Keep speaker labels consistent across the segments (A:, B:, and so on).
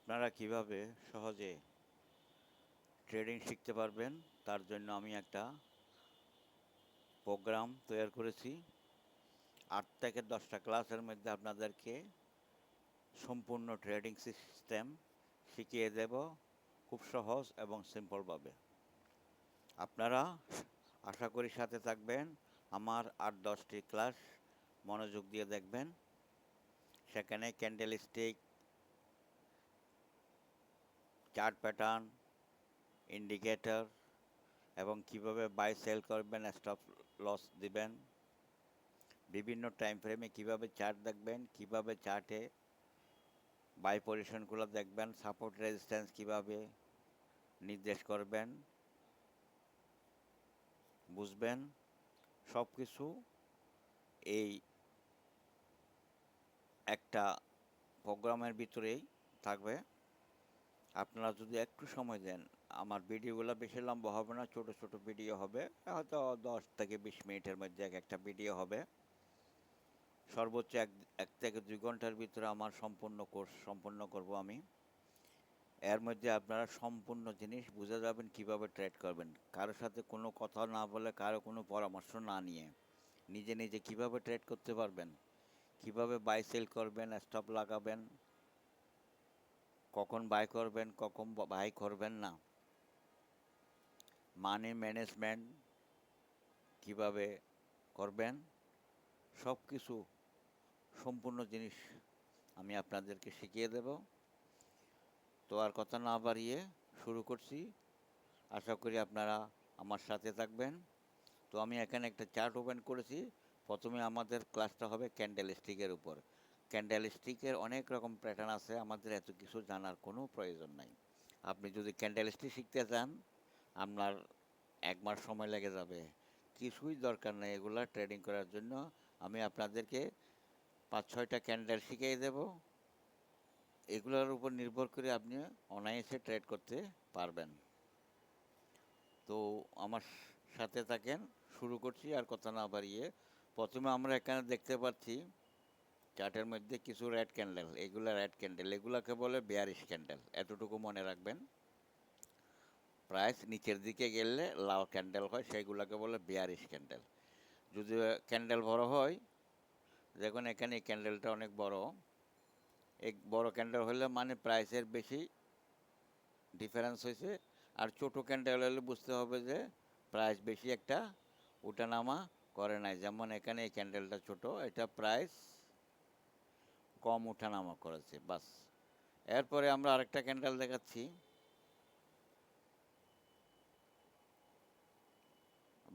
A: আপনারা কিভাবে সহজে ট্রেডিং শিখতে পারবেন তার জন্য আমি একটা প্রোগ্রাম তৈরি করেছি। ৮ থেকে ১০টা ক্লাসের মধ্যে আপনাদেরকে সম্পূর্ণ ট্রেডিং সিস্টেম শিখিয়ে দেব খুব সহজ এবং সিম্পলভাবে। আপনারা আশা করি সাথে থাকবেন। আমার ৮-১০টি ক্লাস মনোযোগ দিয়ে দেখবেন। সেখানে ক্যান্ডেলস্টিক, চার্ট প্যাটার্ন, ইন্ডিকেটর এবং কিভাবে বাই সেল করবেন, স্টপ লস দিবেন, বিভিন্ন টাইম ফ্রেমে কীভাবে চার্ট দেখবেন, কিভাবে চার্টে বাই পজিশনগুলো দেখবেন, সাপোর্ট রেজিস্ট্যান্স কিভাবে নির্দেশ করবেন, বুঝবেন, সব কিছু এই একটা প্রোগ্রামের ভিতরেই থাকবে। আপনারা যদি একটু সময় দেন, আমার ভিডিওগুলো বেশি লম্বা হবে না, ছোট ছোট ভিডিও হবে, হয়তো 10 থেকে 20 মিনিটের মধ্যে এক একটা ভিডিও হবে। সর্বোচ্চ এক থেকে 2 ঘন্টার ভিতরে আমার সম্পূর্ণ কোর্স সম্পন্ন করব আমি। এর মধ্যে আপনারা সম্পূর্ণ জিনিস বুঝে যাবেন কিভাবে ট্রেড করবেন। কারো সাথে কোনো কথা না বলে, কারো কোনো পরামর্শ না নিয়ে নিজে নিজে কিভাবে ট্রেড করতে পারবেন, কিভাবে বাই সেল করবেন, স্টপ লাগাবেন, কখন বাই করবেন, কখন বাই করবেন না, মানি ম্যানেজমেন্ট কিভাবে করবেন, সব কিছু সম্পূর্ণ জিনিস আমি আপনাদেরকে শিখিয়ে দেব। তো আর কথা না বাড়িয়ে শুরু করছি। আশা করি আপনারা আমার সাথে থাকবেন। তো আমি এখানে একটা চার্ট ওপেন করেছি। প্রথমে আমাদের ক্লাসটা হবে ক্যান্ডেল স্টিকের উপর। ক্যান্ডেল স্টিকের অনেক রকম প্যাটার্ন আছে, আমাদের এত কিছু জানার কোনো প্রয়োজন নাই। আপনি যদি ক্যান্ডেল স্টিক শিখতে চান, আপনার 1 মাস সময় লেগে যাবে। কিছুই দরকার নেই এগুলা ট্রেডিং করার জন্য। আমি আপনাদেরকে 5-6টা ক্যান্ডেল শিখিয়ে দেব। এগুলোর উপর নির্ভর করে আপনি অনায়াসে ট্রেড করতে পারবেন। তো আমার সাথে থাকেন, শুরু করছি আর কথা না বাড়িয়ে। প্রথমে আমরা এখানে দেখতে পাচ্ছি চার্টের মধ্যে কিছু রেড ক্যান্ডেল, এগুলা রেড ক্যান্ডেল, এগুলাকে বলে বেয়ারিশ ক্যান্ডেল, এতটুকু মনে রাখবেন। প্রাইস নিচের দিকে গেলে লাল ক্যান্ডেল হয়, সেইগুলোকে বলে বেয়ারিশ ক্যান্ডেল। যদি ক্যান্ডেল বড় হয়, দেখুন এখানে এই ক্যান্ডেলটা অনেক বড়, এক বড় ক্যান্ডেল হলে মানে প্রাইসের বেশি ডিফারেন্স হয়েছে। আর ছোটো ক্যান্ডেল হলে বুঝতে হবে যে প্রাইস বেশি একটা ওঠানামা করে নাই। যেমন এখানে এই ক্যান্ডেলটা ছোট, এটা প্রাইস কম ওঠানামা করেছে, বাস। এরপরে আমরা আরেকটা ক্যান্ডেল দেখাচ্ছি।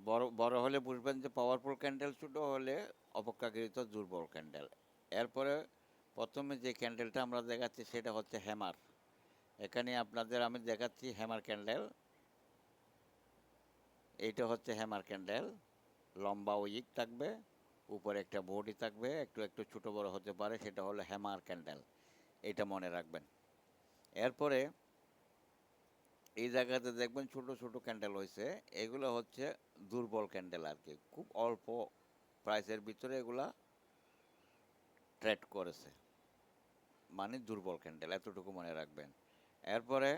A: বড় বড় হলে বুঝবেন যে পাওয়ারফুল ক্যান্ডেল, ছোটো হলে অপেক্ষাকৃত দুর্বল ক্যান্ডেল। এরপরে প্রথমে যে ক্যান্ডেলটা আমরা দেখাচ্ছি সেটা হচ্ছে হ্যামার। এখানে আপনাদের আমি দেখাচ্ছি হ্যামার ক্যান্ডেল। এইটা হচ্ছে হ্যামার ক্যান্ডেল, লম্বা উইক থাকবে, উপরে একটা বডি থাকবে, একটু একটু ছোটো বড় হতে পারে, সেটা হলো হ্যামার ক্যান্ডেল। এটা মনে রাখবেন। এরপরে এই জায়গাতে দেখবেন ছোট ছোট ক্যান্ডেল হয়েছে, এগুলো হচ্ছে দুর্বল ক্যান্ডেল আর কি, খুব অল্প প্রাইসের ভিতরে এগুলা ট্রেড করেছে, মানে দুর্বল ক্যান্ডেল, এতটুকু মনে রাখবেন। এরপরে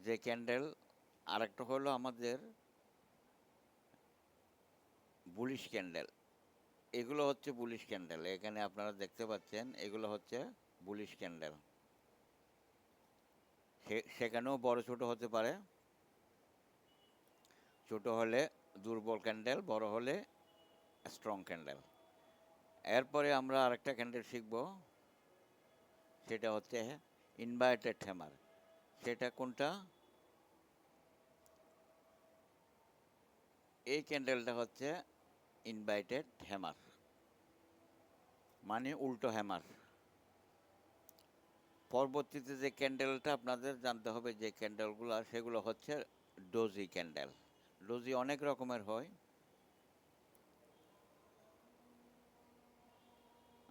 A: যে ক্যান্ডেল আরেকটা হলো আমাদের বুলিশ ক্যান্ডেল। এগুলো হচ্ছে বুলিশ ক্যান্ডেল, এখানে আপনারা দেখতে পাচ্ছেন এগুলো হচ্ছে বুলিশ ক্যান্ডেল। সেখানেও বড় ছোট হতে পারে, ছোট হলে দুর্বল ক্যান্ডেল, বড় হলে স্ট্রং ক্যান্ডেল। এরপরে আমরা আরেকটা ক্যান্ডেল শিখব, সেটা হচ্ছে ইনভার্টেড হ্যামার। সেটা কোনটা? এই ক্যান্ডেলটা হচ্ছে ইনভার্টেড হ্যামার, মানে উল্টো হ্যামার। পরবর্তীতে যে ক্যান্ডেলটা আপনাদের জানতে হবে, যে ক্যান্ডেলগুলো সেগুলো হচ্ছে ডোজি ক্যান্ডেল। ডোজি অনেক রকমের হয়,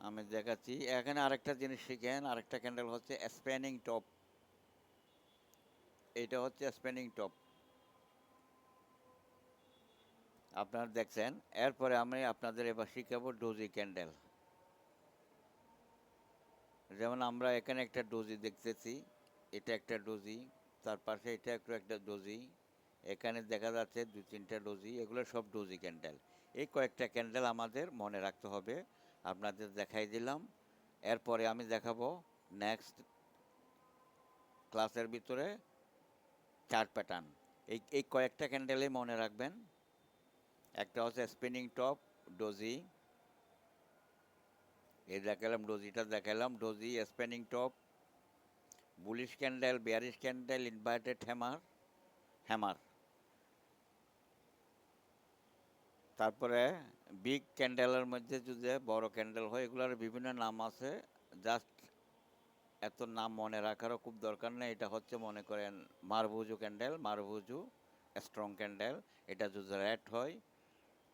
A: আমি দেখাচ্ছি। এখানে আরেকটা জিনিস শিখেন, আরেকটা ক্যান্ডেল হচ্ছে স্প্যানিং টপ। এটা হচ্ছে স্প্যানিং টপ, আপনারা দেখছেন। এরপরে আমি আপনাদের এবার শিখাবো ডোজি ক্যান্ডেল। যেমন আমরা এখানে একটা ডোজি দেখতেছি, এটা একটা ডোজি, তার পাশে এটা একটু একটা ডোজি, এখানে দেখা যাচ্ছে 2-3টা ডোজি, এগুলো সব ডোজি ক্যান্ডেল। এই কয়েকটা ক্যান্ডেল আমাদের মনে রাখতে হবে। আপনাদের দেখাই দিলাম। এরপরে আমি দেখাবো নেক্সট ক্লাসের ভিতরে চার্ট প্যাটার্ন। এই কয়েকটা ক্যান্ডেলই মনে রাখবেন। একটা হচ্ছে স্পিনিং টপ, ডোজি, এই দেখালাম ডোজিটা, দেখালাম doji, spinning top, bullish candle, bearish candle, inverted hammer, hammer. তারপরে বিগ ক্যান্ডেলের মধ্যে যদি বড় ক্যান্ডেল হয়, এগুলোর বিভিন্ন নাম আছে। জাস্ট এত নাম মনে রাখারও খুব দরকার নেই। এটা হচ্ছে মনে করেন মারভুজু ক্যান্ডেল, মারভুজু স্ট্রং ক্যান্ডেল। এটা যদি রেড হয়,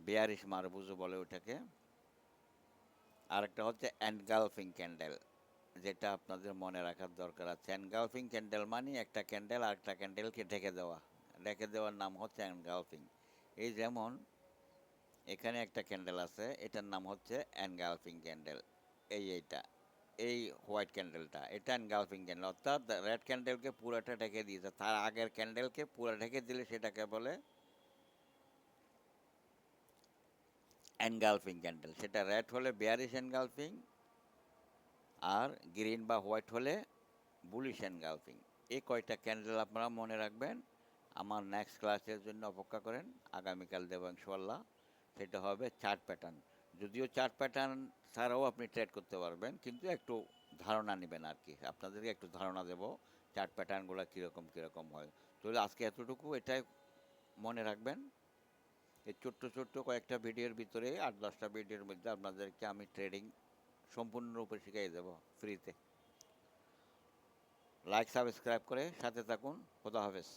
A: বেয়ারিশ মারভুজু বলে ওটাকে। আরেকটা হচ্ছে এনগালফিং ক্যান্ডেল, যেটা আপনাদের মনে রাখার দরকার আছে। এনগালফিং ক্যান্ডেল মানে একটা ক্যান্ডেল আর একটা ক্যান্ডেলকে ঢেকে দেওয়া, ঢেকে দেওয়ার নাম হচ্ছে এনগালফিং। এই যেমন এখানে একটা ক্যান্ডেল আছে, এটার নাম হচ্ছে এনগালফিং ক্যান্ডেল। এইটা এই হোয়াইট ক্যান্ডেলটা, এটা এনগালফিং ক্যান্ডেল, অর্থাৎ রেড ক্যান্ডেলকে পুরোটা ঢেকে দিয়েছে। তার আগের ক্যান্ডেলকে পুরো ঢেকে দিলে সেটাকে বলে এনগালফিং ক্যান্ডেল। সেটা রেড হলে বেয়ারিশ এনগালফিং, আর গ্রিন বা হোয়াইট হলে বুলিশ এনগালফিং। এই কয়টা ক্যান্ডেল আপনারা মনে রাখবেন। আমার নেক্সট ক্লাসের জন্য অপেক্ষা করেন, আগামীকাল দেবো ইনশাল্লাহ। সেটা হবে চার্ট প্যাটার্ন। যদিও চার্ট প্যাটার্ন ছাড়াও আপনি ট্রেড করতে পারবেন, কিন্তু একটু ধারণা নেবেন আর কি। আপনাদেরকে একটু ধারণা দেবো চার্ট প্যাটার্নগুলো কীরকম কীরকম হয়। তাহলে আজকে এতটুকু, এটাই মনে রাখবেন। এই ছোট্ট ছোট্ট কয়েকটা ভিডিওর ভিতরে 8-10টা ভিডিওর মধ্যে আপনাদেরকে আমি ট্রেডিং সম্পূর্ণরূপে শিখিয়ে দেবো ফ্রিতে। লাইক সাবস্ক্রাইব করে সাথে থাকুন। খোদা হাফেজ।